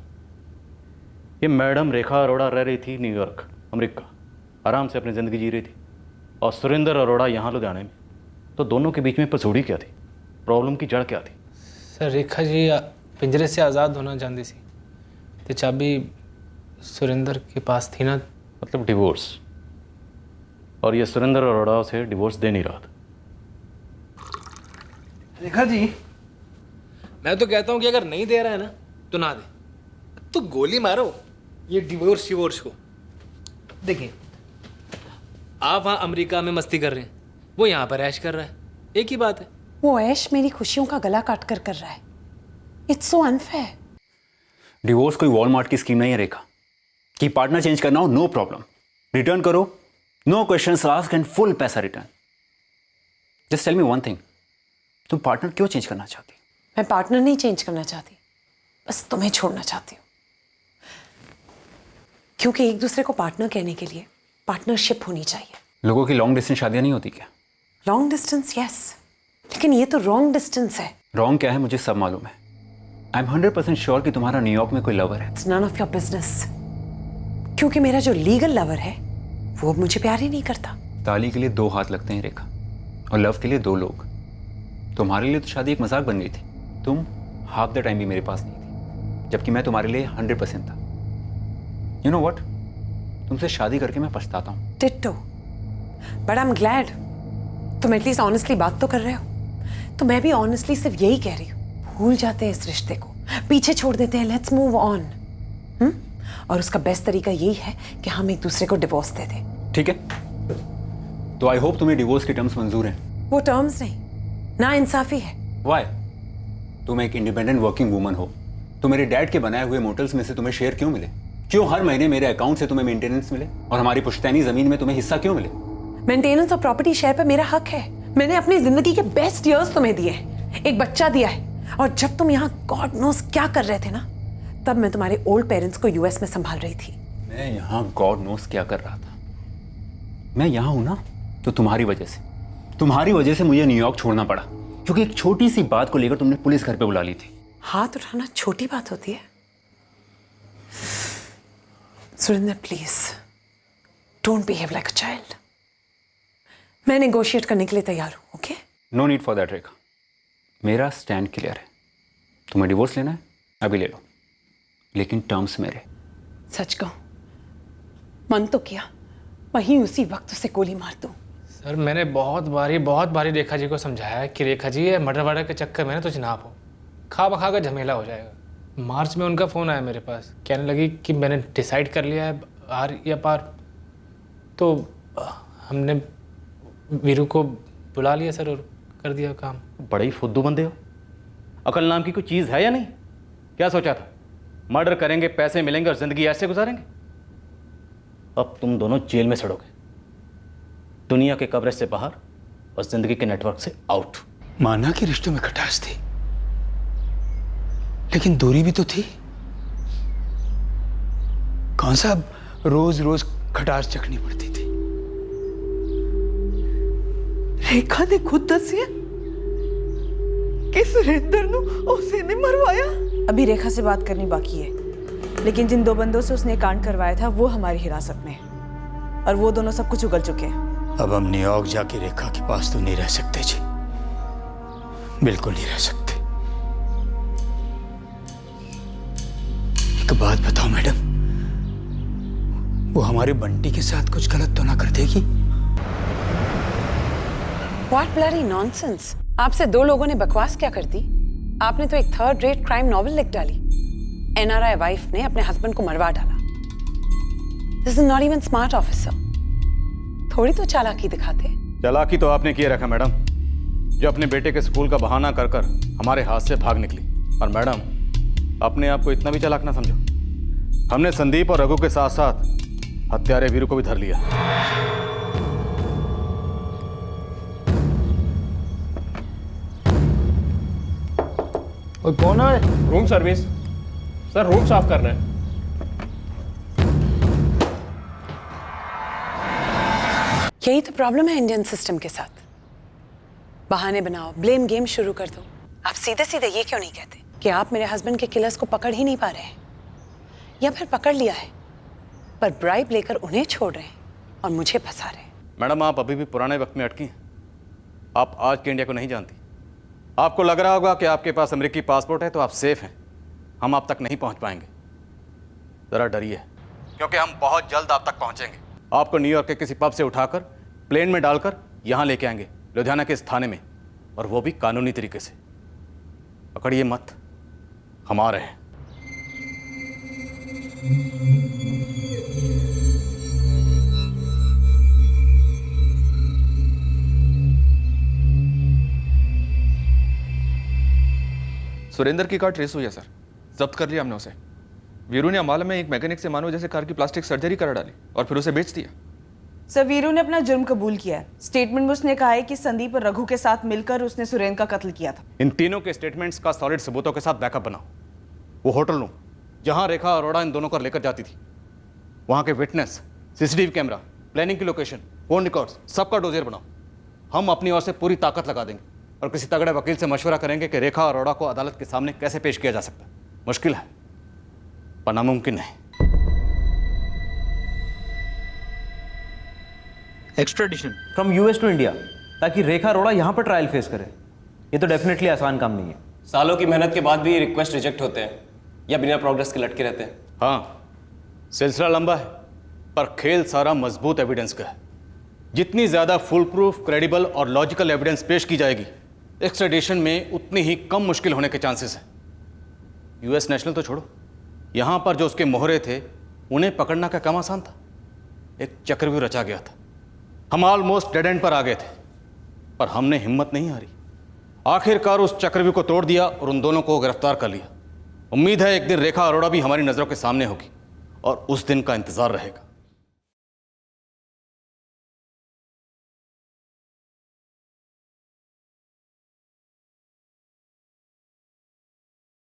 ये मैडम रेखा अरोड़ा रह रही थी न्यूयॉर्क अमेरिका, आराम से अपनी ज़िंदगी जी रही थी, और सुरेंद्र अरोड़ा यहाँ लुधियाने में, तो दोनों के बीच में पसूड़ी क्या थी? प्रॉब्लम की जड़ क्या थी? सर रेखा जी पिंजरे से आज़ाद होना चाहती थी, तो चाबी सुरेंद्र के पास थी ना। मतलब डिवोर्स? और ये सुरेंद्र अरोड़ा से डिवोर्स दे नहीं रहा था। रेखा जी मैं तो कहता हूँ कि अगर नहीं दे रहा है ना तो ना दे, तो गोली मारो ये डिवोर्स को। देखिए आप वहाँ अमेरिका में मस्ती कर रहे हैं, वो यहाँ पर ऐश कर रहा है, एक ही बात है। वो ऐश मेरी खुशियों का गला काट कर रहा है। It's so unfair. डिवोर्स कोई वॉलमार्ट की स्कीम नहीं है रेखा, कि पार्टनर चेंज करना हो नो प्रॉब्लम, रिटर्न करो, no questions ask and full पैसा return. Just tell me one thing, तुम पार्टनर क्यों चेंज करना चाहती? मैं पार्टनर नहीं चेंज करना चाहती, बस तुम्हें छोड़ना चाहती हूँ, क्योंकि एक दूसरे को पार्टनर कहने के लिए पार्टनरशिप होनी चाहिए। लोगों की लॉन्ग डिस्टेंस शादियां नहीं होती क्या? लॉन्ग डिस्टेंस यस, लेकिन ये तो रॉन्ग डिस्टेंस है। रॉन्ग क्या है मुझे सब मालूम है, आई एम 100% श्योर कि तुम्हारा न्यूयॉर्क में कोई लवर है। It's none of your business, क्योंकि मेरा जो लीगल लवर है वो अब मुझे प्यार ही नहीं करता। ताली के लिए 2 हाथ लगते हैं रेखा, और लव के लिए 2 लोग। तुम्हारे लिए तो शादी एक मजाक बन गई थी। तुम हाफ द टाइम भी मेरे पास नहीं थी, जबकि मैं तुम्हारे लिए 100% था। यू नो व्हाट, तुमसे शादी करके मैं पछताता हूँ। Ditto, but I am glad तुम एटलीस्ट ऑनेस्टली बात तो कर रहे हो। तो मैं भी ऑनेस्टली सिर्फ यही कह रही हूँ, भूल जाते हैं इस रिश्ते को, पीछे छोड़ देते हैं, लेट्स मूव ऑन। और उसका बेस्ट तरीका यही है कि हम एक दूसरे को डिवोर्स दे दें। ठीक है, तो आई होप तुम्हें डिवोर्स के टर्म्स मंजूर हैं। वो टर्म्स नहीं, ना इंसाफी है। वाई? तुम एक इंडिपेंडेंट वर्किंग वूमन हो, तो मेरे डैड के बनाए हुए मोटल्स में से तुम्हें शेयर क्यों मिले? क्यों हर महीने मेरे अकाउंट से तुम्हें मेंटेनेंस मिले, और हमारी पुश्तैनी जमीन में तुम्हें हिस्सा क्यों मिले? मेंटेनेंस और प्रॉपर्टी शेयर पर मेरा हक है। मैंने अपनी जिंदगी के बेस्ट ईयर्स तुम्हें दिए हैं, एक बच्चा दिया है, और जब तुम यहाँ गॉड नोस क्या कर रहे थे ना, तब मैं तुम्हारे ओल्ड पेरेंट्स को यूएस में संभाल रही थी। मैं यहाँ गॉड नोस क्या कर रहा था? मैं यहाँ हूं ना तो तुम्हारी वजह से मुझे न्यूयॉर्क छोड़ना पड़ा, क्योंकि एक छोटी सी बात को लेकर तुमने पुलिस घर पे बुला ली थी। हाथ उठाना छोटी बात होती है? Surendra please don't behave like a child. मैं नेगोशिएट करने के लिए तैयार हूं, okay? No need for that Rekha, मेरा स्टैंड क्लियर है। तुम्हें डिवोर्स लेना है, अभी ले लो, लेकिन टर्म्स मेरे। सच कहो, मन तो किया वहीं उसी वक्त उसे गोली मार दूं। सर मैंने बहुत बारी रेखा जी को समझाया कि रेखा जी ये मर्डर वर्डर के चक्कर में ना तो जनाब हो, खा बखा का झमेला हो जाएगा। मार्च में उनका फ़ोन आया मेरे पास, कहने लगी कि मैंने डिसाइड कर लिया है आर या पार। तो हमने वीरू को बुला लिया सर, और कर दिया काम। बड़े ही फुद्दू बंदे हो। अकल नाम की कोई चीज़ है या नहीं? क्या सोचा था मर्डर करेंगे, पैसे मिलेंगे और ज़िंदगी ऐसे गुजारेंगे? अब तुम दोनों जेल में सड़ोगे, दुनिया के कवरेज से बाहर और जिंदगी के नेटवर्क से आउट। माना कि रिश्तों में खटास थी, लेकिन दूरी भी तो थी। कौन सा रोज रोज खटास चखनी पड़ती थी। रेखा ने खुद दसिया कि सुरेंद्र नु उसे ने मरवाया। अभी रेखा से बात करनी बाकी है, लेकिन जिन 2 बंदों से उसने कांड करवाया था वो हमारी हिरासत में है, और वो दोनों सब कुछ उगल चुके हैं। अब हम न्यूयॉर्क जाके रेखा के पास तो नहीं रह सकते जी, बिल्कुल नहीं रह सकते। एक बात बताओ मैडम, वो हमारे बंटी के साथ कुछ गलत तो ना कर देगी? What bloody nonsense! आपसे 2 लोगों ने बकवास क्या कर दी? आपने तो एक 3rd rate क्राइम नॉवेल लिख डाली। NRI वाइफ ने अपने हस्बैंड को मरवा डाला। This is not even smart officer. थोड़ी तो चालाकी दिखाते। चालाकी तो आपने किए रखा मैडम, जो अपने बेटे के स्कूल का बहाना कर कर हमारे हाथ से भाग निकली। और मैडम, अपने आप को इतना भी चालाक ना समझो। हमने संदीप और रघु के साथ साथ हत्यारे वीरू को भी धर लिया। कौन है? रूम सर्विस सर, रूम साफ करना है। यही तो प्रॉब्लम है इंडियन सिस्टम के साथ। बहाने बनाओ, ब्लेम गेम शुरू कर दो। आप सीधे सीधे ये क्यों नहीं कहते कि आप मेरे हस्बैंड के किलर्स को पकड़ ही नहीं पा रहे हैं, या फिर पकड़ लिया है पर ब्राइब लेकर उन्हें छोड़ रहे हैं और मुझे फंसा रहे हैं? मैडम, आप अभी भी पुराने वक्त में अटकी हैं। आप आज के इंडिया को नहीं जानती। आपको लग रहा होगा कि आपके पास अमेरिकी पासपोर्ट है तो आप सेफ हैं। हम आप तक नहीं पहुंच पाएंगे। ज़रा डरिए, क्योंकि हम बहुत जल्द आप तक पहुंचेंगे। आपको न्यूयॉर्क के किसी पब से उठाकर प्लेन में डालकर यहाँ लेके आएंगे, लुधियाना के इस थाने में, और वो भी कानूनी तरीके से। पकड़िए मत, हम आ रहे हैं। सुरेंद्र की कार ट्रेस हुई है सर, जब्त कर लिया हमने उसे। वीरू ने अम्बाला में एक मैकेनिक से मानो जैसे कार की प्लास्टिक सर्जरी करा डाली और फिर उसे बेच दिया। सर, वीरू ने अपना जुर्म कबूल किया है। स्टेटमेंट में उसने कहा है कि संदीप और रघु के साथ मिलकर उसने सुरेंद्र का कत्ल किया था। इन तीनों के स्टेटमेंट्स का सॉलिड सबूतों के साथ बैकअप बनाओ। वो होटल रूम जहां रेखा अरोड़ा इन दोनों को लेकर जाती थी, वहां के विटनेस, सीसीटीवी कैमरा, प्लानिंग की लोकेशन, फोन रिकॉर्ड्स, सबका डोजियर बनाओ। हम अपनी ओर से पूरी ताकत लगा देंगे और किसी तगड़े वकील से मशवरा करेंगे कि रेखा अरोड़ा को अदालत के सामने कैसे पेश किया जा सकता है। मुश्किल है पर नामुमकिन नहीं। Extradition from US to India, ताकि रेखा अरोड़ा यहाँ पर ट्रायल फेस करे। ये तो डेफिनेटली आसान काम नहीं है। सालों की मेहनत के बाद भी रिक्वेस्ट रिजेक्ट होते हैं या बिना प्रोग्रेस के लटके रहते हैं। हाँ, सिलसिला लंबा है पर खेल सारा मजबूत एविडेंस का है। जितनी ज़्यादा फुल प्रूफ, क्रेडिबल और लॉजिकल एविडेंस पेश की जाएगी, एक्स्ट्राडिशन में उतनी ही कम मुश्किल होने के चांसेस हैं। यूएस नेशनल तो छोड़ो, यहाँ पर जो उसके मोहरे थे उन्हें पकड़ना क्या कम आसान था। एक चक्रव्यूह रचा गया था। हम ऑलमोस्ट डेड एंड पर आ गए थे पर हमने हिम्मत नहीं हारी। आखिरकार उस चक्रव्यूह को तोड़ दिया और उन दोनों को गिरफ्तार कर लिया। उम्मीद है एक दिन रेखा अरोड़ा भी हमारी नज़रों के सामने होगी और उस दिन का इंतजार रहेगा।